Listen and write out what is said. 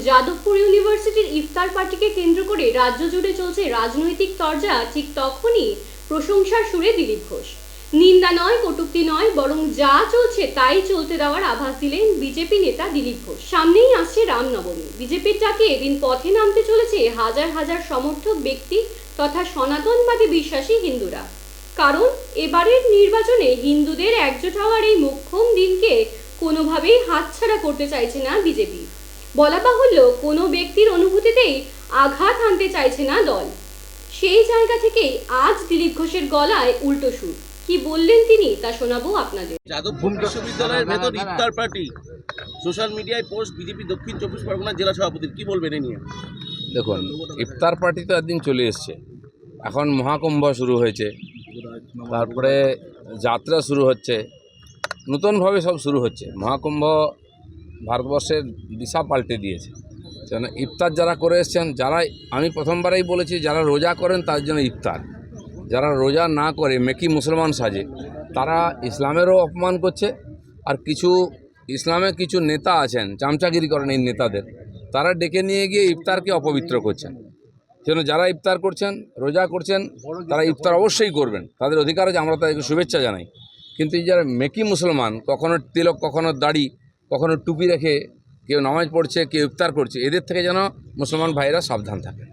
যাদবপুর ইউনিভার্সিটির ইফতার পার্টিকে কেন্দ্র করে রাজ্য জুড়ে চলছে রাজনৈতিক তরজা। ঠিক তখনই প্রশংসার সুরে দিলীপ ঘোষ। নিন্দা নয়, কটূক্তি নয়, বরং যা চলছে তাই চলতে দেওয়ার আভাস দিলেন বিজেপি নেতা দিলীপ ঘোষ। সামনেই আসছে রামনবমী। বিজেপির ডাকে এদিন পথে নামতে চলেছে হাজার হাজার সমর্থক ব্যক্তি তথা সনাতনবাদী বিশ্বাসী হিন্দুরা। কারণ এবারের নির্বাচনে হিন্দুদের একজোট হওয়ার এই মোক্ষম দিনকে কোনোভাবেই হাতছাড়া করতে চাইছে না বিজেপি। বলা বাহুল্য, কোনো ব্যক্তির অনুভূতিতেই আঘাত আনতে চাইছে না দল। সেই জায়গা থেকেই আজ দিলীপ ঘোষের গলায় উল্টো সুর। কি বললেন তিনি তা শোনাবো আপনাদের। যাদবপুর বিশ্ববিদ্যালয়ের ভেতর ইফতার পার্টি, সোশ্যাল মিডিয়ায় পোস্ট বিজেপি দক্ষিণ চব্বিশ পরগনা জেলা সভাপতির, কি বলবেন এ নিয়ে? দেখুন, ইফতার পার্টি তো একদিন চলে এসছে, এখন মহাকুম্ভ শুরু হয়েছে, তারপরে যাত্রা শুরু হচ্ছে, নতুনভাবে সব শুরু হচ্ছে। মহাকুম্ভ ভারতবর্ষের দিশা পাল্টে দিয়েছে। কেন ইফতার যারা করে এসছেন, যারা, আমি প্রথমবারেই বলেছি, যারা রোজা করেন তার জন্য ইফতার, যারা রোজা না করে মেকি মুসলমান সাজে তারা ইসলামেরও অপমান করছে। আর কিছু ইসলামে কিছু নেতা আছেন, চামচাগিরি করেন এই নেতাদের, তারা ডেকে নিয়ে গিয়ে ইফতারকে অপবিত্র করছেন। সেজন্য যারা ইফতার করছেন, রোজা করছেন, তারা ইফতার অবশ্যই করবেন, তাদের অধিকার আছে, আমরা তাদেরকে শুভেচ্ছা জানাই। কিন্তু যারা মেকি মুসলমান, কখনো তিলক, কখনো দাড়ি, কখনো টুপি রেখে কেউ নামাজ পড়ছে, কেউ ইফতার করছে, এদের থেকে যেন মুসলমান ভাইরা সাবধান থাকে।